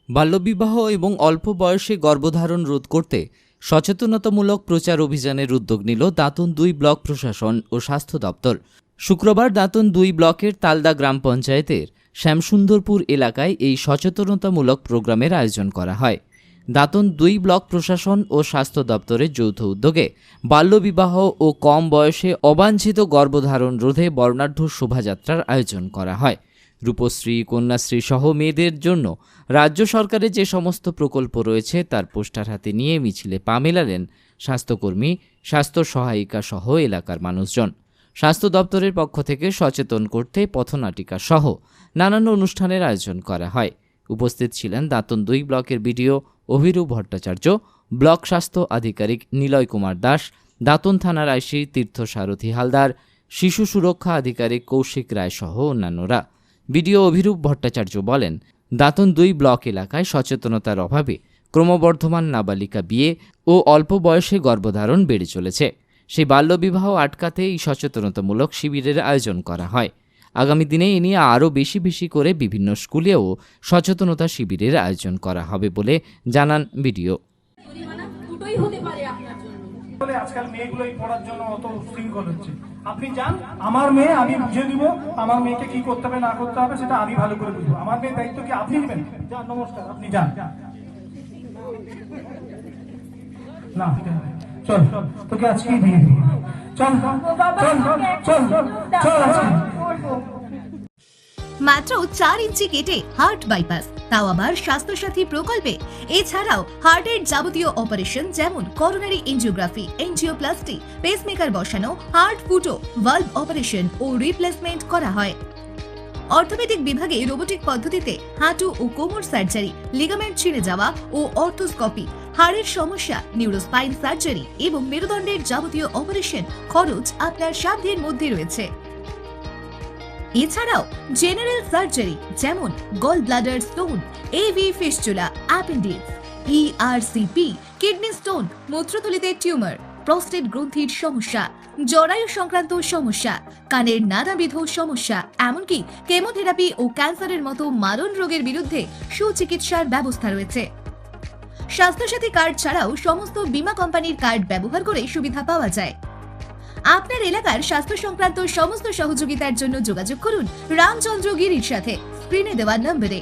বাল্যবিবাহ এবং অল্প বয়সে গর্ভধারণ রোধ করতে সচেতনতামূলক প্রচার অভিযানের উদ্যোগ নিল দাঁতন ২ ব্লক প্রশাসন ও স্বাস্থ্য দপ্তর। শুক্রবার দাঁতন ২ ব্লকের তালদা গ্রাম পঞ্চায়েতের শ্যামসুন্দরপুর এলাকায় এই সচেতনতামূলক প্রোগ্রামের আয়োজন করা হয়। দাঁতন ২ ব্লক প্রশাসন ও স্বাস্থ্য দপ্তরের যৌথ উদ্যোগে বাল্যবিবাহ ও কম বয়সে অবাঞ্ছিত গর্ভধারণ রোধে বর্ণাঢ্য শোভাযাত্রার আয়োজন করা হয়। রূপশ্রী, কন্যাশ্রী সহ মেয়েদের জন্য রাজ্য সরকারের যে সমস্ত প্রকল্প রয়েছে তার পোস্টার হাতে নিয়ে মিছিলে পা মেলালেন স্বাস্থ্যকর্মী, স্বাস্থ্য সহায়িকা সহ এলাকার মানুষজন। স্বাস্থ্য দপ্তরের পক্ষ থেকে সচেতন করতে পথনাটিকা সহ নানান অনুষ্ঠানের আয়োজন করা হয়। উপস্থিত ছিলেন দাঁতন ২ ব্লকের বিডিও অভিরূপ ভট্টাচার্য, ব্লক স্বাস্থ্য আধিকারিক নিলয় কুমার দাস, দাঁতন থানার আইসি তীর্থ সারথী হালদার, শিশু সুরক্ষা আধিকারিক কৌশিক রায় সহ অন্যান্যরা। বিডিও অভিরূপ ভট্টাচার্য বলেন, দাঁতন ২ ব্লক এলাকায় সচেতনতার অভাবে ক্রমবর্ধমান নাবালিকা বিয়ে ও অল্প বয়সে গর্ভধারণ বেড়ে চলেছে। সেই বাল্যবিবাহ আটকাতে এই সচেতনতামূলক শিবিরের আয়োজন করা হয়। আগামী দিনে এ নিয়ে আরও বেশি করে বিভিন্ন স্কুলেও সচেতনতা শিবিরের আয়োজন করা হবে বলে জানান বিডিও। আজকাল মেয়েগুলোই পড়ার জন্য অত শৃঙ্খল হচ্ছে। আপনি যান, আমার মেয়ে আমি বুঝে দিব, আমার মেয়েকে কি করতে হবে না করতে হবে সেটা আমি ভালো করে বুঝবো। আমার মেয়ের দায়িত্ব কি আপনি নেবেন? যান, নমস্কার, আপনি যান। না চল, তোকে আজকে বিয়ে দিই। চল চল চল চল আজকে। মাত্র ৪ ইঞ্চি কেটে হার্ট বাইপাস, তাও আবার স্বাস্থ্যসাথী প্রকল্পে। এছাড়াও হার্টের যাবতীয় অপারেশন যেমন করোনারি এনজিওগ্রাফি, এনজিওপ্লাস্টি, পেসমেকার বসানো, হার্ট ফুটো, ভালভ অপারেশন ও রিপ্লেসমেন্ট করা হয়। অর্থোপেডিক বিভাগে রোবোটিক পদ্ধতিতে হাঁটু ও কোমর সার্জারি, লিগামেন্ট ছিঁড়ে যাওয়া ও অর্থোস্কোপি, হাড়ের সমস্যা, নিউরোস্পাইন সার্জারি এবং মেরুদণ্ডের যাবতীয় অপারেশন খরচ আপনার সাধ্যের মধ্যে রয়েছে। এছাড়াও জেনারেল সার্জারি যেমন gall bladder stone, AV fistula, appendix, ERCP, kidney stone, মূত্রথলিতে টিউমার, প্রস্টেট গ্রন্থির সমস্যা, জরায়ু সংক্রান্ত সমস্যা, কানের নানাবিধ সমস্যা, এমনকি কেমোথেরাপি ও ক্যান্সারের মতো মারণ রোগের বিরুদ্ধে সুচিকিৎসার ব্যবস্থা রয়েছে। স্বাস্থ্যসাথী কার্ড ছাড়াও সমস্ত বীমা কোম্পানির কার্ড ব্যবহার করে সুবিধা পাওয়া যায়। আপনার এলাকার স্বাস্থ্য সংক্রান্ত সমস্ত সহযোগিতার জন্য যোগাযোগ করুন রামচন্দ্র গিরির সাথে স্ক্রিনে দেওয়া নম্বরে।